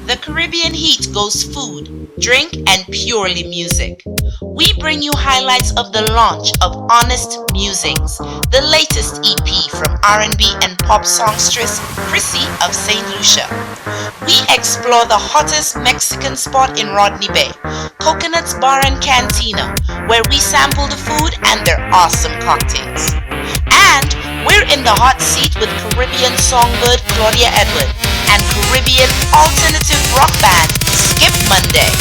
The Caribbean Heat goes food, drink, and purely music. We bring you highlights of the launch of Honest Musings, the latest EP from R&B and pop songstress Chrissy of St. Lucia. We explore the hottest Mexican spot in Rodney Bay, Coconut's Bar and Cantina, where we sample the food and their awesome cocktails. And we're in the hot seat with Caribbean songbird Claudia Edward and Caribbean alternative rock band Skip Monday.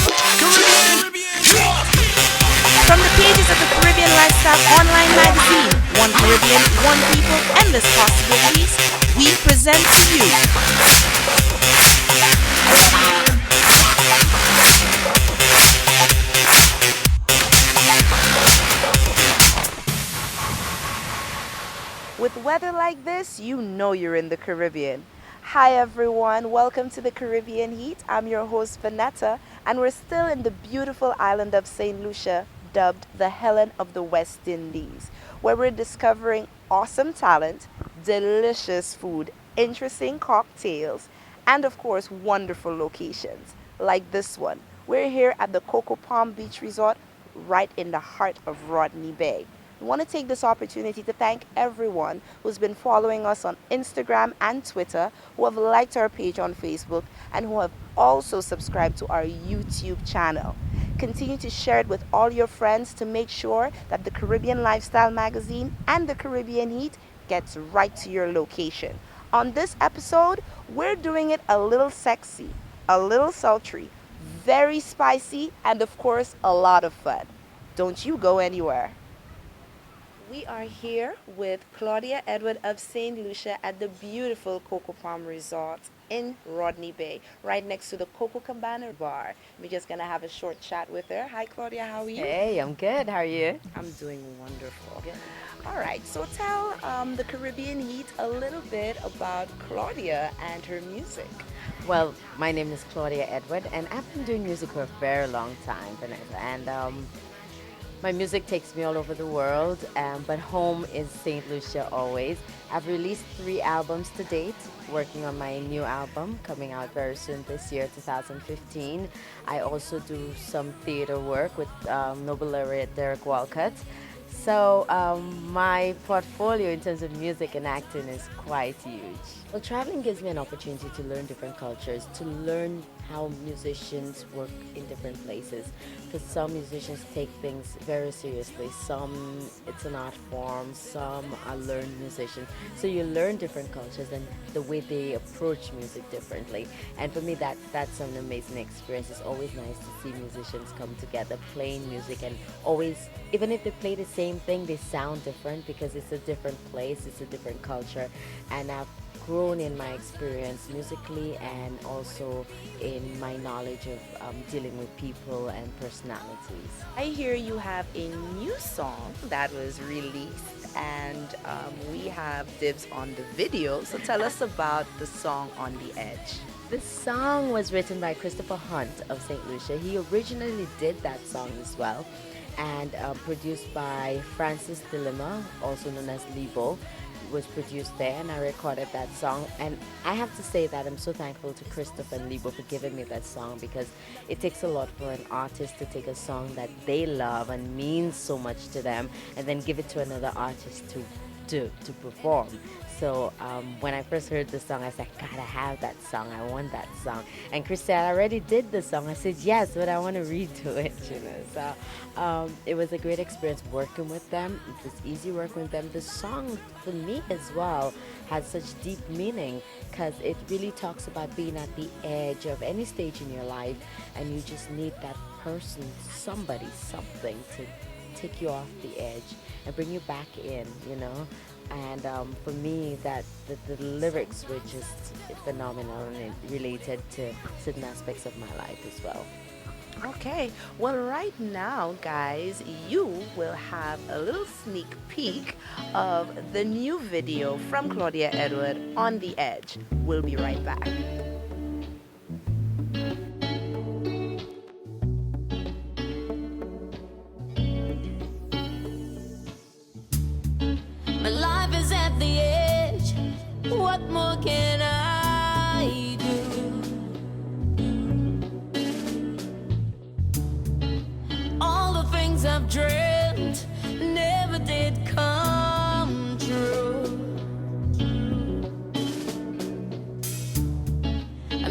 From the pages of the Caribbean Lifestyle online magazine, One Caribbean, One People, Endless Possibilities, we present to you with weather like this, you know you're in the Caribbean. Hi everyone, welcome to the Caribbean Heat. I'm your host Vanetta, and we're still in the beautiful island of St. Lucia, dubbed the Helen of the West Indies, where we're discovering awesome talent, delicious food, interesting cocktails, and of course wonderful locations, like this one. We're here at the Coco Palm Beach Resort, right in the heart of Rodney Bay. I want to take this opportunity to thank everyone who's been following us on Instagram and Twitter, who have liked our page on Facebook, and who have also subscribed to our YouTube channel. Continue to share it with all your friends to make sure that the Caribbean Lifestyle magazine and the Caribbean Heat gets right to your location. On this episode, we're doing it a little sexy, a little sultry, very spicy, and of course, a lot of fun. Don't you go anywhere. We are here with Claudia Edward of St. Lucia at the beautiful Coco Palm Resort in Rodney Bay, right next to the Coco Cabana Bar. We're just going to have a short chat with her. Hi, Claudia, how are you? Hey, I'm good. How are you? I'm doing wonderful. Good. All right, so tell the Caribbean Heat a little bit about Claudia and her music. Well, my name is Claudia Edward, and I've been doing music for a very long time, Vanessa. And my music takes me all over the world, but home is St. Lucia always. I've released 3 albums to date, working on my new album coming out very soon this year, 2015. I also do some theater work with Nobel laureate Derek Walcott. So my portfolio in terms of music and acting is quite huge. Well, traveling gives me an opportunity to learn different cultures, to learn how musicians work in different places. Because some musicians take things very seriously. Some, it's an art form. Some are learned musicians. So you learn different cultures and the way they approach music differently. And for me, that's an amazing experience. It's always nice to see musicians come together, playing music, and always, even if they play the same thing, they sound different because it's a different place, it's a different culture. And I've grown in my experience musically and also in my knowledge of dealing with people and personalities. I hear you have a new song that was released, and we have dibs on the video. So tell us about the song On the Edge. The song was written by Christopher Hunt of St. Lucia. He originally did that song as well, and produced by Francis Dilemma, also known as Lebo. Was produced there, and I recorded that song. And I have to say that I'm so thankful to Christopher and Lebo for giving me that song, because it takes a lot for an artist to take a song that they love and means so much to them and then give it to another artist to perform. So when I first heard the song, I said, gotta have that song. I want that song. And Chris said, I already did the song. I said, yes, but I want to redo it, you know. So it was a great experience working with them. It was easy working with them. The song, for me as well, has such deep meaning because it really talks about being at the edge of any stage in your life, and you just need that person, somebody, something to take you off the edge and bring you back in, you know. And for me, that the lyrics were just phenomenal, and it related to certain aspects of my life as well. Okay, well, right now, guys, you will have a little sneak peek of the new video from Claudia Edward, On the Edge. We'll be right back. My life is at the edge. What more can I do?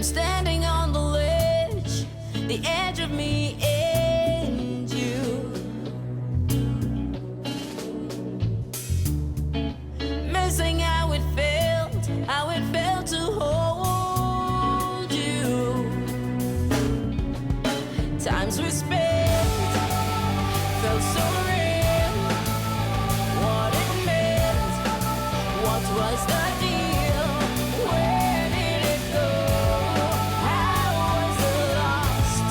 I'm standing on the ledge, the edge of me and you. Missing how it felt to hold you. Times we spent felt so real. What it meant, what was the deal? Where did it go? How was it lost?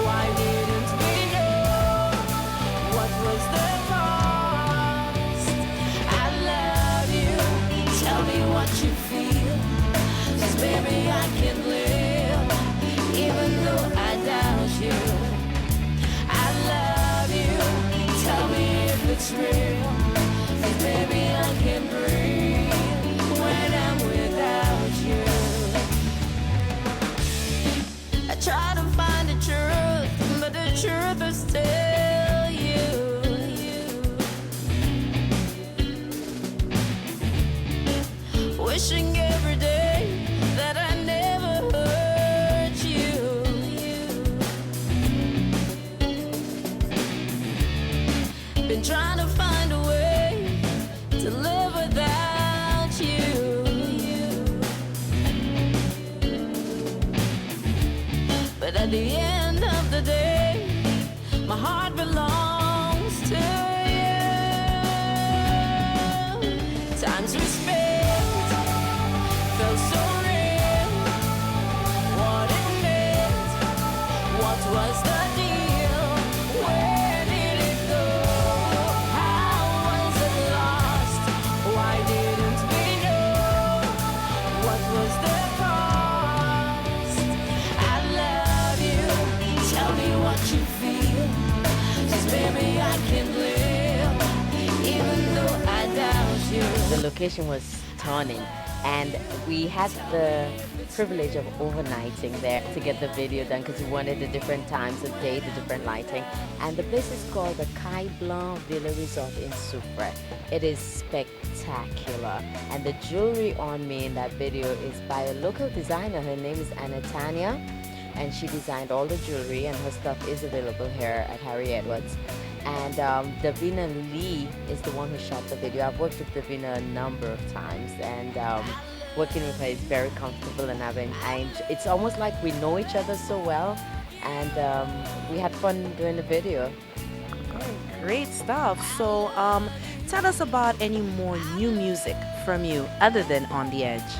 Why didn't we know? What was the cost? I love you. Tell me what you feel. 'Cause baby I can live, even though I doubt you. I love you. Tell me if it's real. 'Cause baby I can breathe when I'm without you. I try to find the truth, but the truth is still you. Wishing every day that I never hurt you. Been trying to find a way to live without you. But at the end of the day, my heart belongs to you. Times we spent felt so real. What it meant, what was the deal? Where did it go? How was it lost? Why didn't we know? What was the cost? I love you. Tell me what you feel. 'Cause baby I can live, even though I doubt you. The location was stunning, and we had the privilege of overnighting there to get the video done because we wanted the different times of day, the different lighting. And the place is called the Kai Blanc Villa Resort in Soufre. It is spectacular, and the jewelry on me in that video is by a local designer. Her name is Anatania, and she designed all the jewelry, and her stuff is available here at Harry Edwards. And Davina Lee is the one who shot the video. I've worked with Davina a number of times, and working with her is very comfortable, and it's almost like we know each other so well, and we had fun doing the video. Oh, great stuff. So, tell us about any more new music from you other than On the Edge.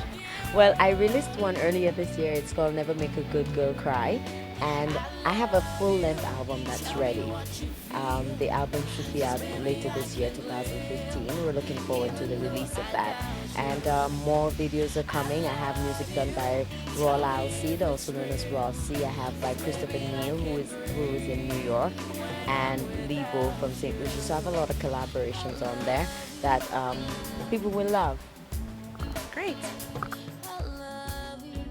Well, I released one earlier this year. It's called Never Make a Good Girl Cry, and I have a full-length album that's ready. The album should be out later this year, 2015. We're looking forward to the release of that. And more videos are coming. I have music done by Raw Seed, also known as Raw C. I have by Christopher Neal, who is in New York, and Lebo from St. Lucia. So I have a lot of collaborations on there that people will love. Great. I love you.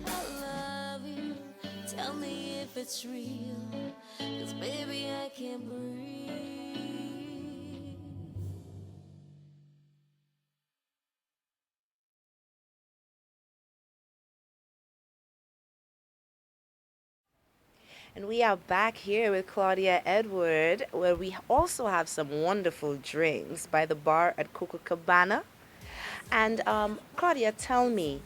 I love you. Tell me if it's real. 'Cause baby I can't breathe. And we are back here with Claudia Edward, where we also have some wonderful drinks by the bar at Copacabana. And Claudia, tell me,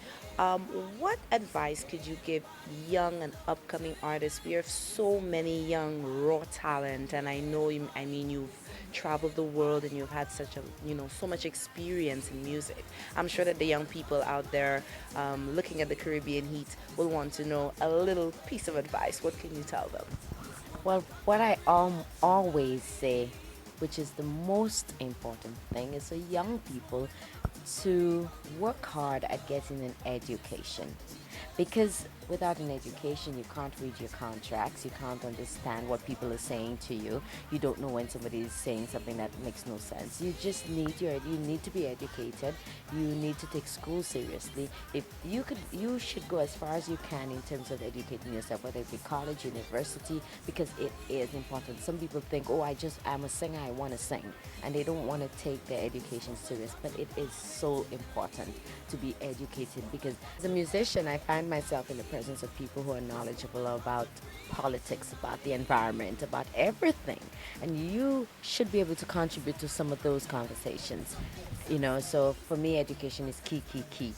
what advice could you give young and upcoming artists? We have so many young raw talent, and I know I mean you've traveled the world and you've had such so much experience in music. I'm sure that the young people out there looking at the Caribbean Heat will want to know a little piece of advice. What can you tell them? Well, what I always say, which is the most important thing, is for young people to work hard at getting an education. Because without an education, you can't read your contracts, you can't understand what people are saying to you, you don't know when somebody is saying something that makes no sense. You just need you need to be educated, you need to take school seriously. If you should go as far as you can in terms of educating yourself, whether it be college, university, because it is important. Some people think, oh, I'm a singer, I want to sing, and they don't want to take their education serious, but it is so important to be educated, because as a musician, I find myself in the presence of people who are knowledgeable about politics, about the environment, about everything, and you should be able to contribute to some of those conversations. So for me, education is key, key, key.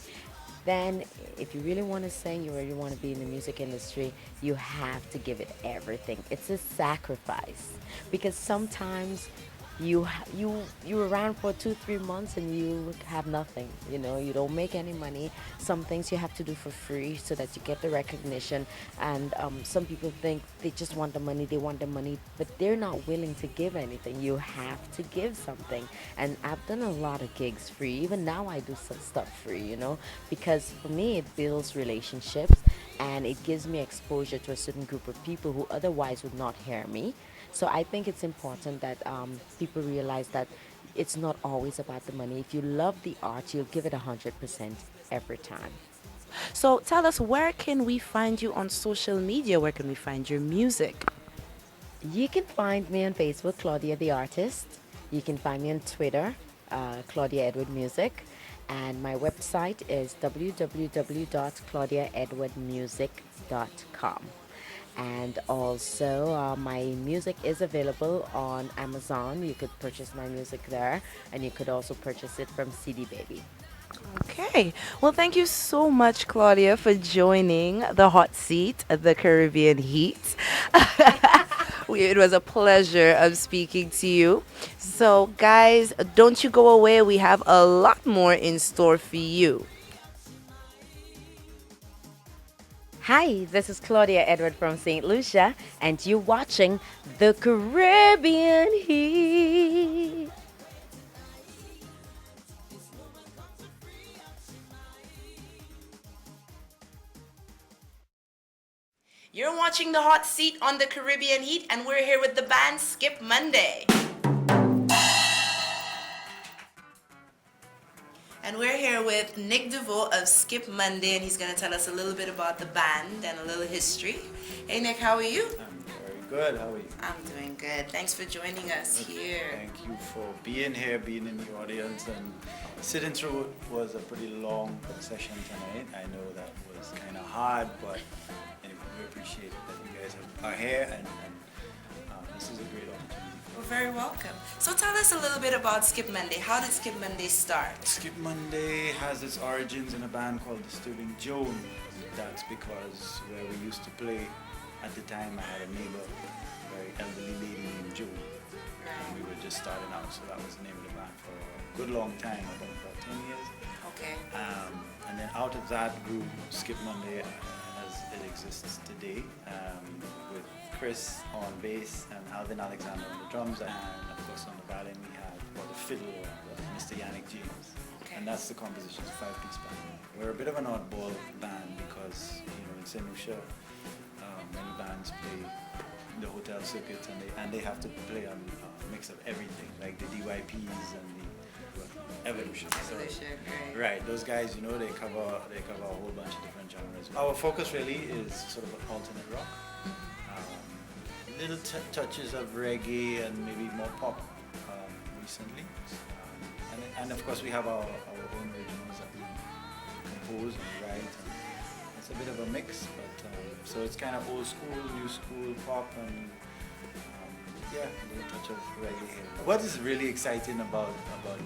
Then, if you really want to sing, you really want to be in the music industry, you have to give it everything. It's a sacrifice, because sometimes you're around for 2-3 months and you have nothing. You don't make any money. Some things you have to do for free so that you get the recognition. And some people think they just want the money, they want the money, but they're not willing to give anything. You have to give something. And I've done a lot of gigs free. Even now I do some stuff free, because for me it builds relationships, and it gives me exposure to a certain group of people who otherwise would not hear me. So I think it's important that people realize that it's not always about the money. If you love the art, you'll give it 100% every time. So tell us, where can we find you on social media? Where can we find your music? You can find me on Facebook, Claudia the Artist. You can find me on Twitter, Claudia Edward Music. And my website is www.claudiaedwardmusic.com. And also, my music is available on Amazon. You could purchase my music there, and you could also purchase it from CD Baby. Okay. Well, thank you so much, Claudia, for joining the hot seat at the Caribbean Heat. It was a pleasure of speaking to you. So, guys, don't you go away. We have a lot more in store for you. Hi, this is Claudia Edward from St. Lucia, and you're watching the Caribbean Heat. You're watching the hot seat on the Caribbean Heat, and we're here with the band Skip Monday. And we're here with Nick DeVoe of Skip Monday, and he's going to tell us a little bit about the band and a little history. Hey Nick, how are you? I'm very good. How are you? I'm doing good. Thanks for joining us here. Thank you for being here, being in the audience, and sitting through it was a pretty long session tonight. I know that was kind of hard, but anyway, we appreciate that you guys are here, and this is a great opportunity. We're very welcome. So tell us a little bit about Skip Monday. How did Skip Monday start? Skip Monday has its origins in a band called Disturbing Joan. That's because where we used to play, at the time I had a neighbor, a very elderly lady named Joan. And we were just starting out, so that was the name of the band for a good long time, about 10 years. Okay. And then out of that grew Skip Monday as it exists today, with Chris on bass and Alvin Alexander on the drums, and of course on the violin we have, or the fiddle, Mr. Yannick James. Okay. And that's the composition, it's a 5-piece band. We're a bit of an oddball band because, in St. Lucia, many bands play the hotel circuit, and they have to play on a mix of everything, like the DYPs and the Evolution. Right, those guys, they cover a whole bunch of different genres. Our focus really is sort of alternate rock, little touches of reggae and maybe more pop recently, and of course we have our own originals that we compose and write. And it's a bit of a mix, but so it's kind of old school, new school pop, and yeah, a little touch of reggae here. What is really exciting about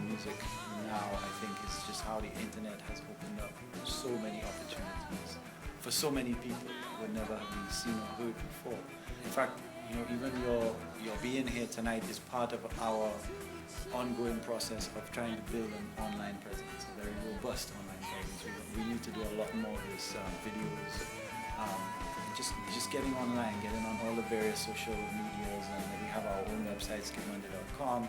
music now, I think, is just how the internet has opened up so many opportunities for so many people who would never have been seen or heard before. In fact, even your being here tonight is part of our ongoing process of trying to build an online presence, a very robust online presence. We need to do a lot more of this videos, just getting online, getting on all the various social medias, and we have our own website, skipmonday.com,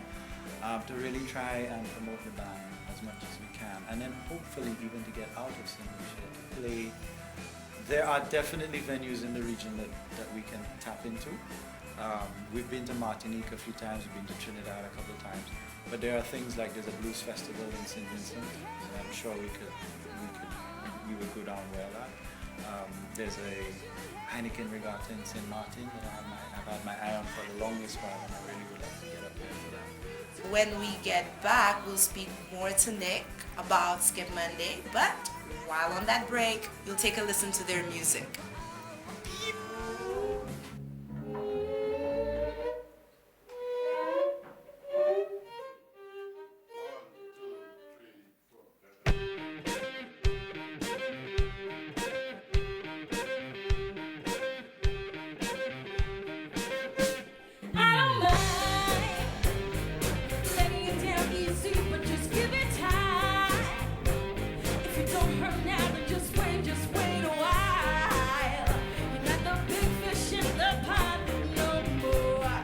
to really try and promote the band as much as we can, and then hopefully even to get out of St. Lucia to play There are definitely venues in the region that we can tap into. We've been to Martinique a few times, we've been to Trinidad a couple of times, but there are things like there's a blues festival in St. Vincent, and I'm sure we would go down well at. There's a Heineken regatta in St. Martin that I've had my eye on for the longest while, and I really would like to get up there for that. When we get back, we'll speak more to Nick about Skip Monday, but while on that break, you'll take a listen to their music. I don't mind letting you down easy, but just give it time. If you don't hurt now, then just wait a while. You're not the big fish in the pond no more.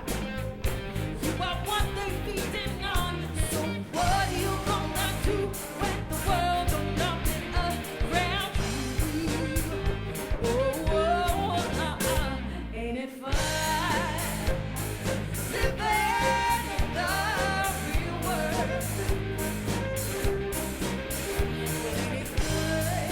You are what they feeding on. So what you gonna do when the world don't dump it around you? Ain't it fun? Living in the real world. Ain't it good?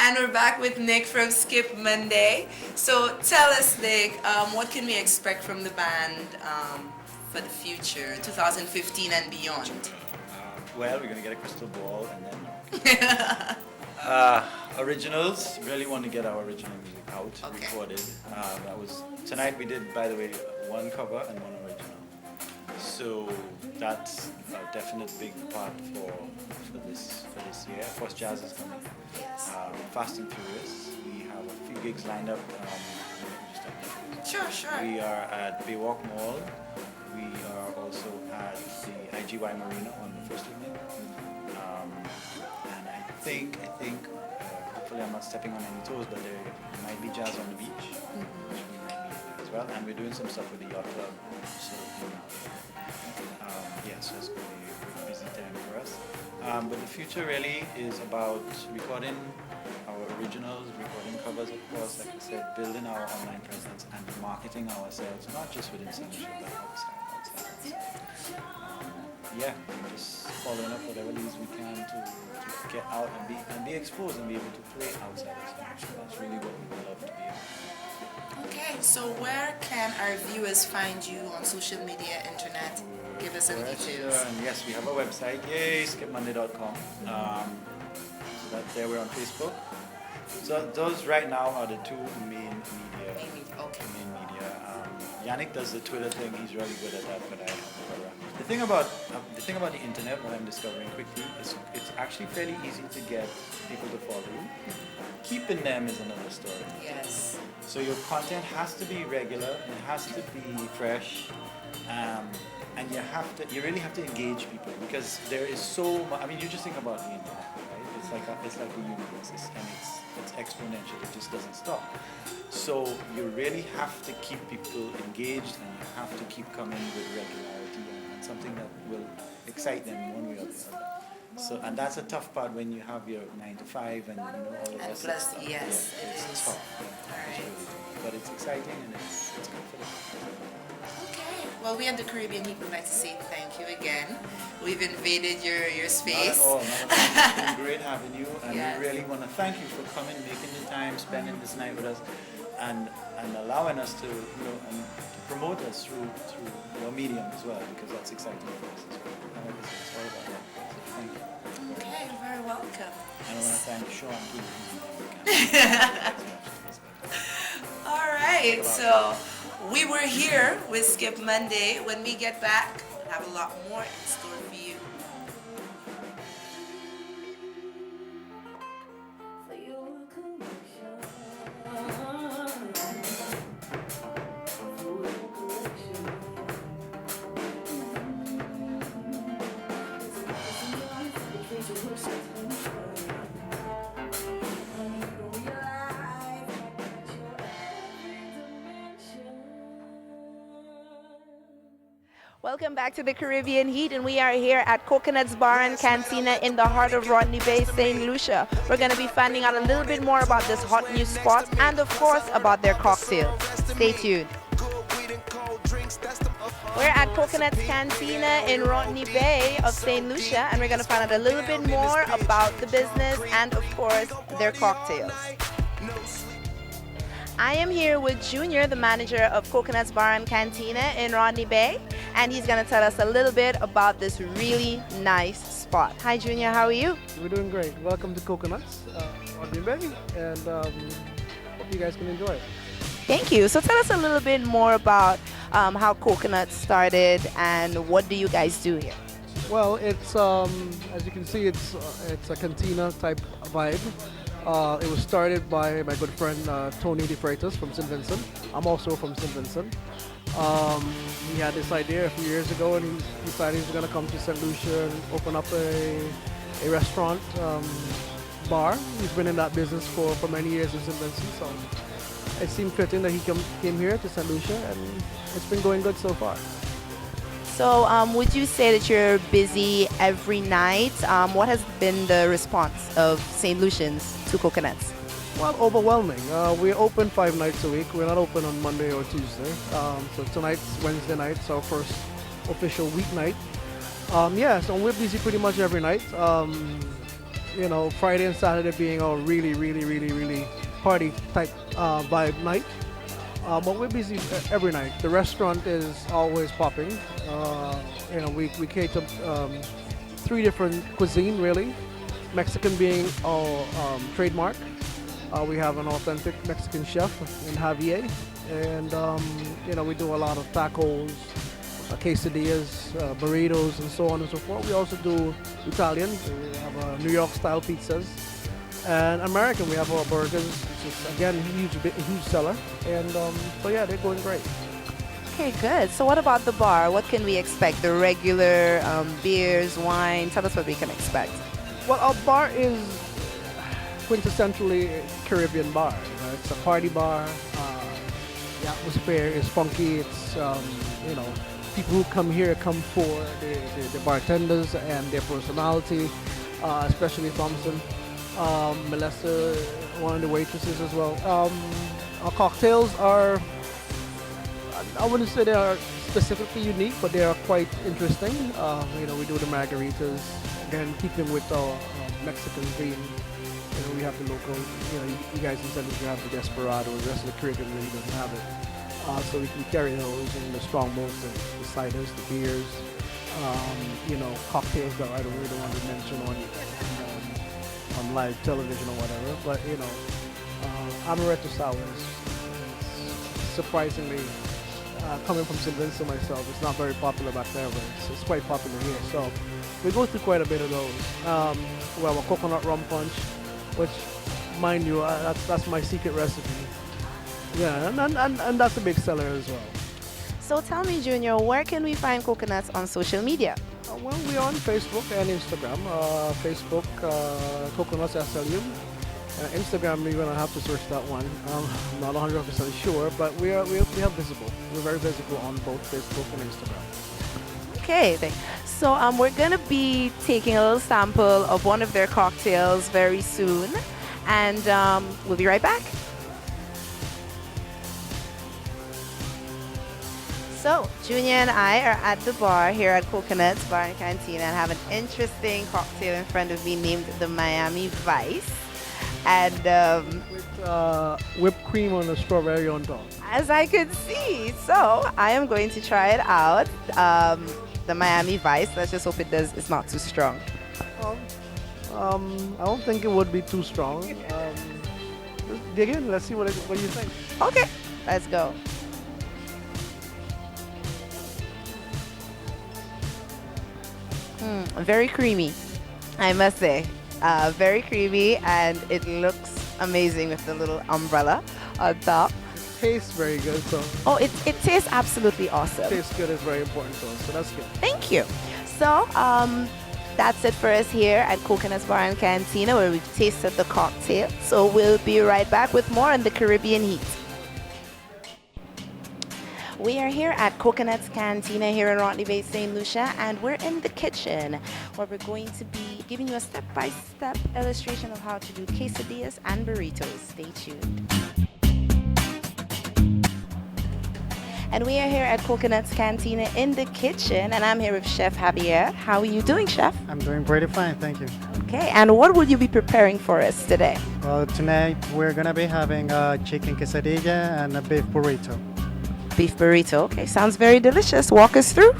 And we're back with Nick from Skip Monday. So tell us, Nick, what can we expect from the band for the future, 2015 and beyond? Well, we're gonna get a crystal ball and then originals. Really want to get our original music out, Okay. recorded. That was tonight. We did, by the way, one cover and one original. So that's a definite big part for this year. Of course, jazz is coming. Yes. Fast and Furious. We have a few gigs lined up. Sure, sure. We are at Baywalk Mall. We are also at the IGY Marina on the first evening. And I think, hopefully I'm not stepping on any toes, but there might be jazz on the beach, which we might be there as well. And we're doing some stuff with the yacht club. So, so it's going to be a busy time for us. But the future really is about recording our originals, recording covers, of course, like I said, building our online presence and marketing ourselves, not just within St. Lucia, but outside. Just following up whatever leads we can to get out and be exposed and be able to play outside of St. Lucia. That's really what we would love to be able to do. Okay, so where can our viewers find you on social media, internet? Give us some details. And yes, we have a website, skipmonday.com. So that's there. We're on Facebook. So those right now are the two main media. Okay. Main media. Yannick does the Twitter thing. He's really good at that, but I have the thing about the internet, what I'm discovering quickly, is it's actually fairly easy to get people to follow you. Keeping them is another story. Yes. So your content has to be regular. It has to be fresh. And you really have to engage people because there is so much. I mean, you just think about the internet, right? It's like a universe, and it's exponential. It just doesn't stop. So you really have to keep people engaged, and you have to keep coming with regularity and something that will excite them one way or the other. So, and that's a tough part when you have your 9 to 5 and all the And rest plus, of stuff. yes, it it's is. tough. Alright. But it's exciting and it's good for them. Okay. Well, we at the Caribbean Heat would like to say thank you again. We've invaded your space. Not at all. It's been great having you, and Yes. we really want to thank you for coming, making the time, spending this night with us, and allowing us to, and to promote us through your medium as well, because that's exciting for us as well. And it's all about that. So thank you. Okay, you're very welcome. And I want to thank Sean too. All right, so we were here with Skip Monday. When we get back, we'll have a lot more in store for you. Welcome back to the Caribbean Heat, and we are here at Coconutz Bar and Cantina in the heart of Rodney Bay, St. Lucia. We're going to be finding out a little bit more about this hot new spot and, of course, about their cocktails. Stay tuned. We're at Coconutz Cantina in Rodney Bay of St. Lucia, and we're going to find out a little bit more about the business and, of course, their cocktails. I am here with Junior, the manager of Coconutz Bar and Cantina in Rodney Bay, and he's going to tell us a little bit about this really nice spot. Hi, Junior. How are you? We're doing great. Welcome to Coconutz, Rodney Bay, and hope you guys can enjoy it. Thank you. So tell us a little bit more about how Coconutz started and what do you guys do here? Well, it's as you can see, it's a cantina type vibe. It was started by my good friend Tony DeFreitas from St. Vincent. I'm also from St. Vincent. He had this idea a few years ago, and he decided he was going to come to St. Lucia and open up a restaurant bar. He's been in that business for many years in St. Vincent, so it seemed fitting that he came here to St. Lucia, and it's been going good so far. So would you say that you're busy every night? What has been the response of St. Lucians to Coconutz? Well, overwhelming. We're open 5 nights a week. We're not open on Monday or Tuesday. So tonight's Wednesday night, it's our first official weeknight. So we're busy pretty much every night. Friday and Saturday being a really, really, really, really party type vibe night. But we're busy every night. The restaurant is always popping. We cater three different cuisine really. Mexican being our trademark. We have an authentic Mexican chef in Javier, and we do a lot of tacos, quesadillas, burritos, and so on and so forth. We also do Italian. We have New York style pizzas, and American. We have our burgers, which is again huge seller, and so yeah, they're going great. Okay, good. So what about the bar? What can we expect? The regular beers, wine? Tell us what we can expect. Well, our bar is quintessentially Caribbean bar. It's a party bar. The atmosphere is funky. It's people who come here come for the bartenders and their personality, especially Thompson, Melissa, one of the waitresses as well. Our cocktails are, I wouldn't say they are specifically unique, but they are quite interesting. We do the margaritas, again keeping with our Mexican theme. We have the local, you guys in Central you have the Desperado, the rest of the Caribbean really doesn't have it. So we can carry those and the strong malts, the ciders, the beers, cocktails that I don't really want to mention on live television or whatever. But amaretto sours, surprisingly, coming from St. Vincent myself, it's not very popular back there, but it's quite popular here. So we go through quite a bit of those. We have a coconut rum punch, which, mind you, that's my secret recipe. Yeah, and that's a big seller as well. So tell me, Junior, where can we find Coconuts on social media? Well, we're on Facebook and Instagram. Facebook, Coconuts SLU. Instagram, you're gonna have to search that one. I'm not 100% sure, but we are visible. We're very visible on both Facebook and Instagram. Okay, so we're gonna be taking a little sample of one of their cocktails very soon, and we'll be right back. So, Junior and I are at the bar here at Coconuts Bar and Canteen and have an interesting cocktail in front of me named the Miami Vice. And with whipped cream on the strawberry on top. as I could see, so I am going to try it out. The Miami Vice. Let's just hope it's not too strong. I don't think it would be too strong. Dig in. Let's see what you think. Okay, let's go. Very creamy, I must say. Very creamy, and it looks amazing with the little umbrella on top. Tastes very good, so Oh, it tastes absolutely awesome. tastes good is very important to us, so that's good. Thank you. So, that's it for us here at Coconuts Bar and Cantina, where we've tasted the cocktail. So we'll be right back with more on the Caribbean Heat. We are here at Coconuts Cantina here in Rottney Bay, St. Lucia, and we're in the kitchen where we're going to be giving you a step-by-step illustration of how to do quesadillas and burritos. Stay tuned. And we are here at Coconuts Cantina in the kitchen, and I'm here with Chef Javier. How are you doing, Chef? I'm doing pretty fine, thank you. Okay, and what will you be preparing for us today? Well, tonight we're gonna be having a chicken quesadilla and a beef burrito. Beef burrito. Okay, sounds very delicious. Walk us through.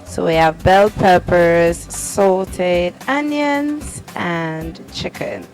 So we have bell peppers, sauteed onions, and chicken.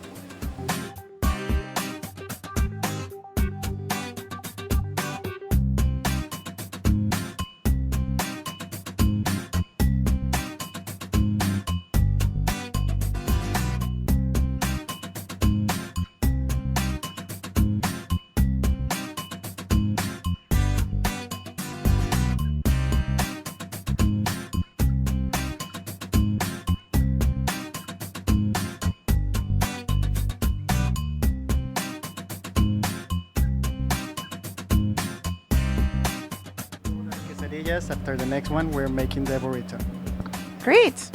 Quesadillas. After the next one, we're making the burrito. Great.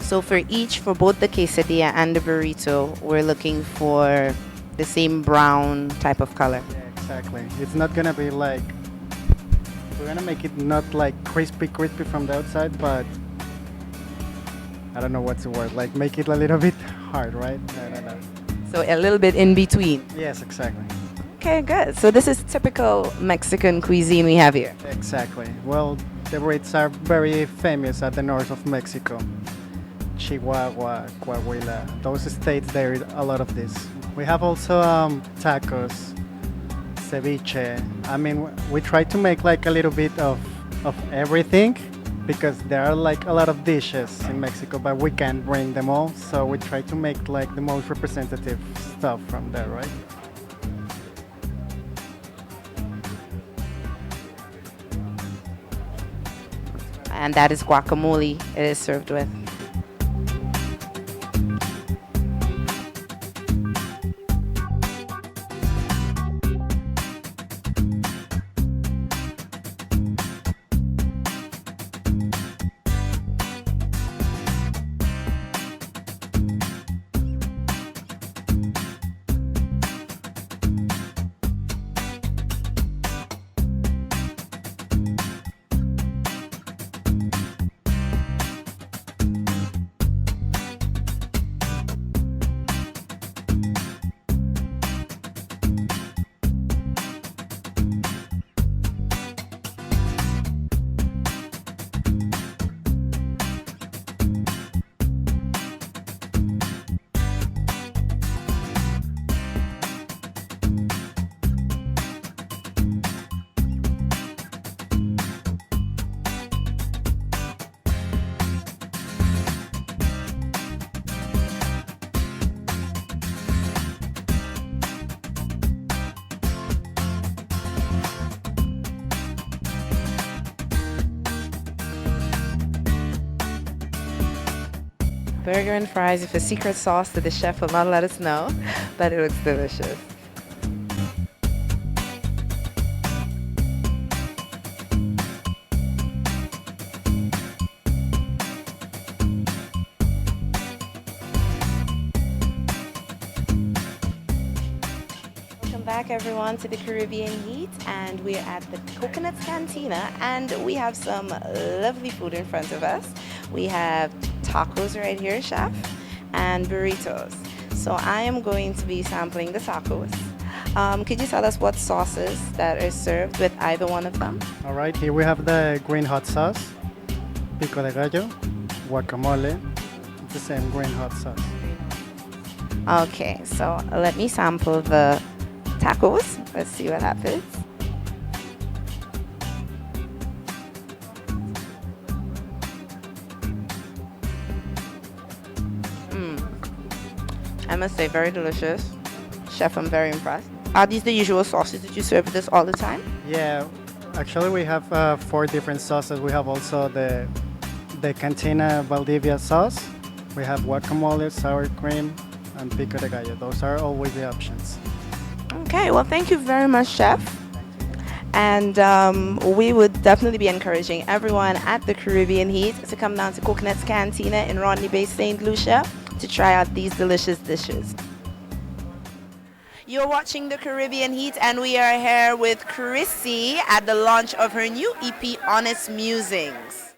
So for both the quesadilla and the burrito, we're looking for the same brown type of color. Yeah, exactly. It's not gonna be like, we're gonna make it not like crispy from the outside, but I don't know what's the word. Like make it a little bit hard, right? I don't know. So a little bit in between. Yes, exactly. Okay, good. So this is typical Mexican cuisine we have here. Exactly. Well, the burritos are very famous at the north of Mexico. Chihuahua, Coahuila, those states, there is a lot of this. We have also tacos, ceviche. I mean, we try to make like a little bit of everything because there are like a lot of dishes in Mexico, but we can't bring them all. So we try to make like the most representative stuff from there, right? And that is guacamole it is served with. Burger and fries with a secret sauce that the chef will not let us know, but it looks delicious. Welcome back everyone to the Caribbean Heat, and we're at the Coconuts Cantina and we have some lovely food in front of us. We have tacos right here, chef, and burritos. So I am going to be sampling the tacos. Could you tell us what sauces that are served with either one of them? All right, here we have the green hot sauce, pico de gallo, guacamole. It's the same green hot sauce. Okay, so let me sample the tacos. Let's see what happens. I must say, very delicious. Chef, I'm very impressed. Are these the usual sauces that you serve with this all the time? Yeah, actually we have 4 different sauces. We have also the Cantina Valdivia sauce. We have guacamole, sour cream, and pico de gallo. Those are always the options. Okay, well, thank you very much, chef. And we would definitely be encouraging everyone at the Caribbean Heat to come down to Coconuts Cantina in Rodney Bay, St. Lucia to try out these delicious dishes. You're watching the Caribbean Heat, and we are here with Chrycee at the launch of her new EP, Honest Musings.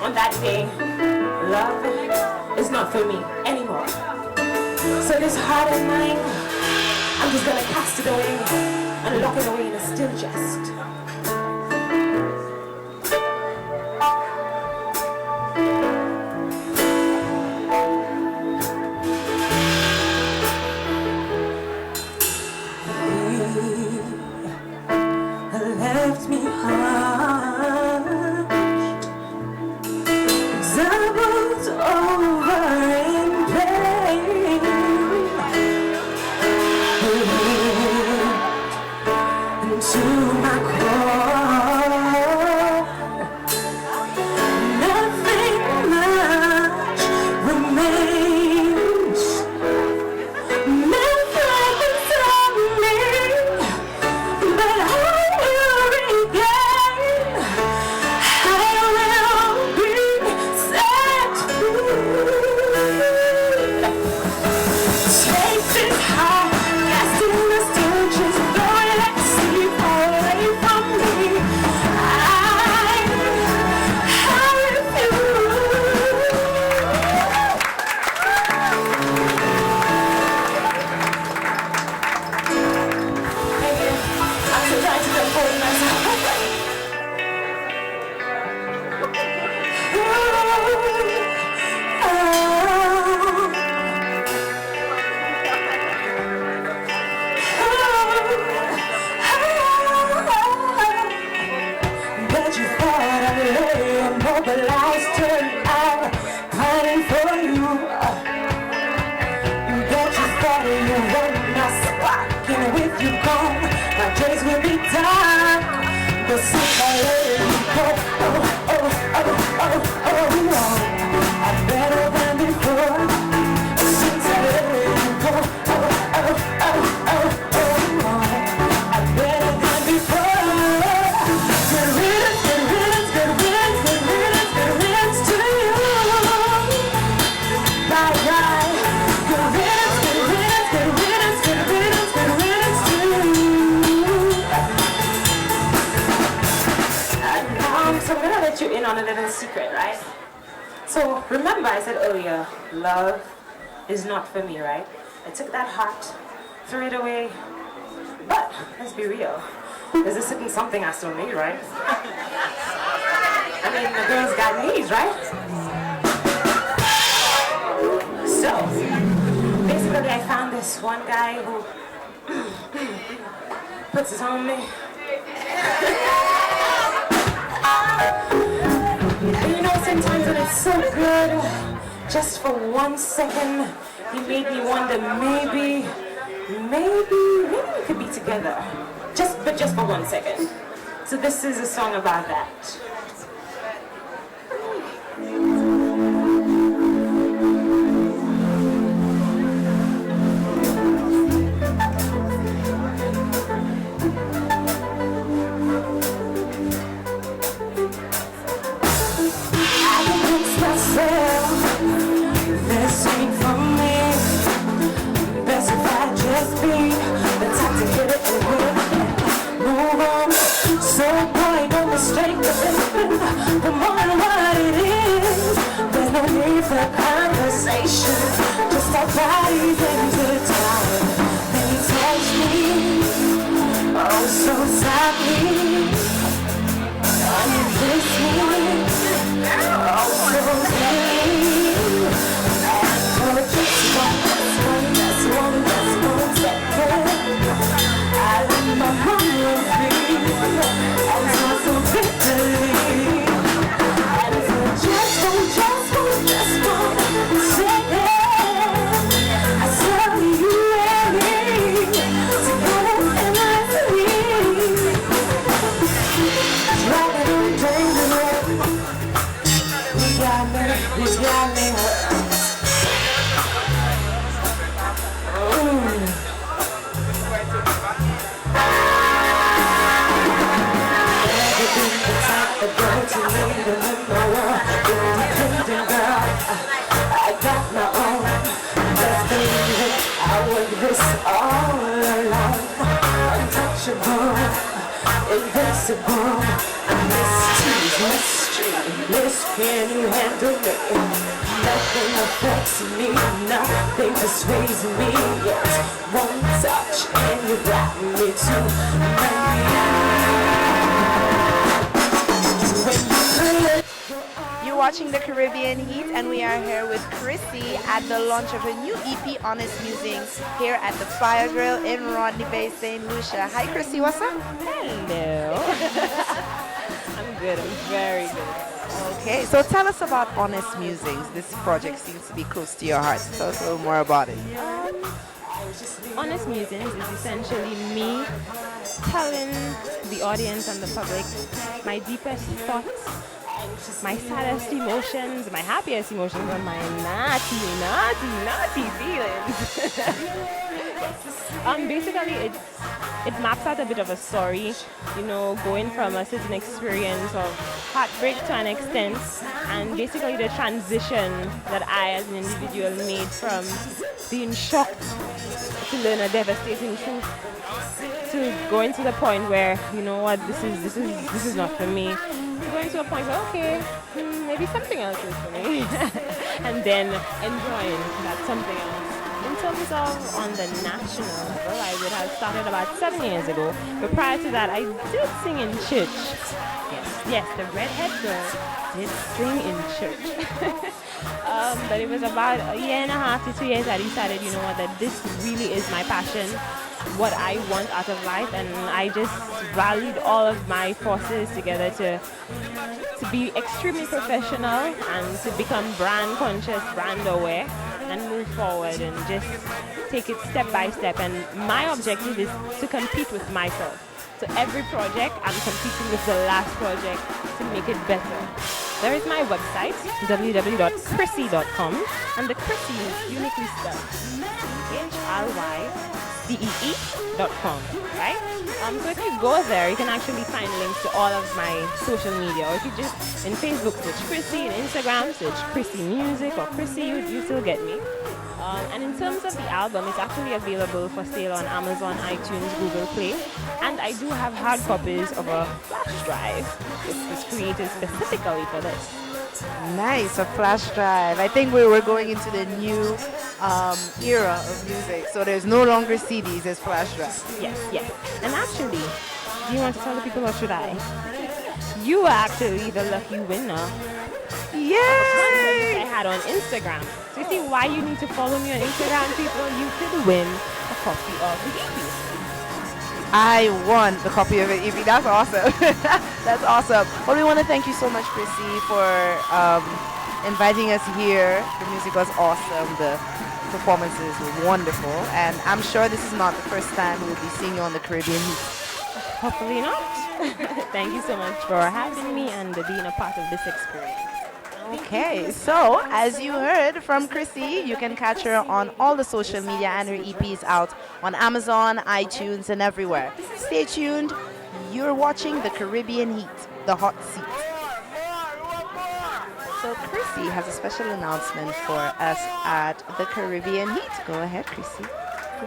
on that day, love is not for me anymore. So this heart of mine, I'm just gonna cast it away and lock it away in a still chest. Left me hushed, doubled over in pain, into my core. Nothing much remains. Memories of me, but I will regain. I will be set free. Take this heart, cast in the still, just throw it at sea, far away from me. I refuse. I'm so trying to compose myself. But you thought I lay immobilized, turned out pining for you. Bet you thought you were not sparking with you gone. My days will be dark, but since I let you go, I'm better than before. Since I let you go, I'm better than before. Good riddance, good riddance, good riddance, good riddance, good riddance to you. Bye bye. Good riddance, good riddance, good riddance, good riddance, good riddance to you. So I'm gonna let you in on a little secret, right? So remember I said earlier, love is not for me, right? I took that heart, threw it away, but let's be real. There's a certain something I still need, right? I mean, the girl's got needs, right? So, basically I found this one guy who puts his on me. And you know, sometimes when it's so good, just for 1 second, he made me wonder, maybe we could be together. But just for 1 second. So this is a song about that. Listening from me, best if I just be the type to hit it and move on. So boy, don't mistake the feeling for more than what it is. There's no need for conversation, just our bodies intertwined. Then you touch me, oh so softly, and you kiss me, oh so gently. Just one second, I let my hunger free, and not so bitterly. And for just one second, I saw you and me together endlessly, driving on dangerous. You got me hurt. I got my own, just believe it, I was this all alone. Untouchable, invincible, I miss shameless, can you handle me? Nothing affects me, nothing persuades me. Yes, one touch and you brought me to my You're watching the Caribbean Heat, and we are here with Chrissy at the launch of a new EP, Honest Musings, here at the Fire Grill in Rodney Bay, St. Lucia. Hi, Chrissy, what's up? Hello. I'm good. I'm very good. Okay, so tell us about Honest Musings. This project seems to be close to your heart. Tell us a little more about it. Honest Musings is essentially me telling the audience and the public my deepest thoughts, my saddest emotions, my happiest emotions, and my naughty feelings. Basically, it maps out a bit of a story, you know, going from a certain experience of heartbreak to an extent, and basically the transition that I, as an individual, made from being shocked to learn a devastating truth to going to the point where, you know what, this is not for me. Going to a point where, okay, maybe something else is for me, and then enjoying that something else. In terms of on the national level, I would have started about 7 years ago, but prior to that, I did sing in church. Yes, the redhead girl did sing in church. But it was about a year and a half to 2 years I decided, you know what, that this really is my passion, what I want out of life, and I just rallied all of my forces together to be extremely professional and to become brand conscious, brand aware, and move forward and just take it step by step. And my objective is to compete with myself. So every project, I'm competing with the last project to make it better. There is my website, www.chrycee.com, and the Chrycee is uniquely spelled HRYCEE.com, right? So if you go there, you can actually find links to all of my social media. Or if you just, in Facebook, search Chrissy, in Instagram, search Chrissy Music or Chrissy, you still get me. And in terms of the album, it's actually available for sale on Amazon, iTunes, Google Play. And I do have hard copies of a flash drive, which was created specifically for this. Nice, a flash drive. I think we were going into the new era of music, so there's no longer CDs, there's flash drives. Yes. And actually, do you want to tell the people or should I? You were actually the lucky winner. Yay! I had on Instagram. So you see why you need to follow me on Instagram, people? You could win a copy of the EP. I won the copy of it, EP. That's awesome. That's awesome. Well, we want to thank you so much, Chrissy, for inviting us here. The music was awesome. The performances were wonderful. And I'm sure this is not the first time we'll be seeing you on the Caribbean Heat. Hopefully not. Thank you so much for having me and being a part of this experience. Okay, so as you heard from Chrissy, you can catch her on all the social media, and her EP is out on Amazon, iTunes, and everywhere. Stay tuned. You're watching the Caribbean Heat, the hot seat. So Chrissy has a special announcement for us at the Caribbean Heat. Go ahead, Chrissy.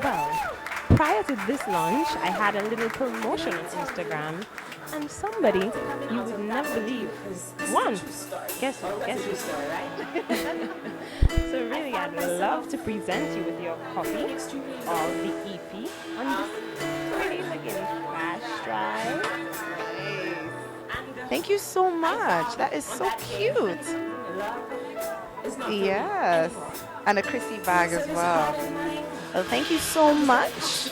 Well, prior to this launch, I had a little promotion on Instagram, and somebody you would never believe won. Guess who saw, right? So really, I'd love to present you with your copy of the EP on this pretty looking flash drive. Thank you so much. That is so cute. Yes. And a Chrissy bag as well. Well, thank you so much.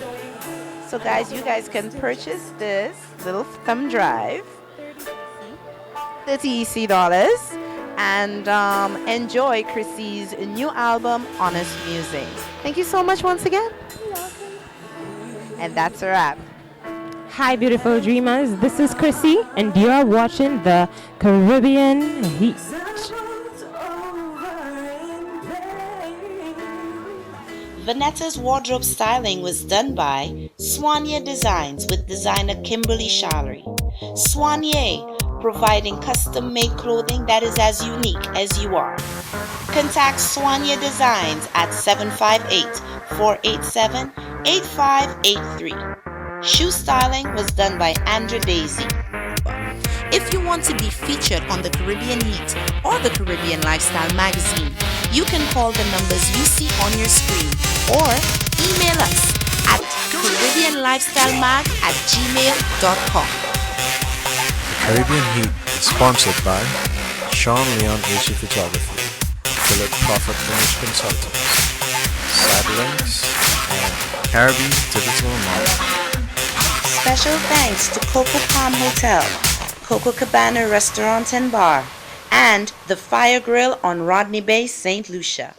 So guys, you guys can purchase this little thumb drive, $30 EC, and enjoy Chrissy's new album, Honest Musings. Thank you so much once again. You're welcome. And that's a wrap. Hi, beautiful dreamers. This is Chrissy, and you are watching the Caribbean Heat. Vanetta's wardrobe styling was done by Swanya Designs with designer Kimberly Shallery. Swanya, providing custom-made clothing that is as unique as you are. Contact Swanya Designs at 758-487-8583. Shoe styling was done by Andra Daisy. If you want to be featured on the Caribbean Heat or the Caribbean Lifestyle magazine, you can call the numbers you see on your screen or email us at caribbeanlifestylemag@gmail.com. Caribbean Heat is sponsored by Sean Leon AC Photography, Philip Prophet Image Consultants, Sadlinks, and Caribbean Digital Marketing. Special thanks to Coco Palm Hotel, Coco Cabana Restaurant and Bar, and the Fire Grill on Rodney Bay, St. Lucia.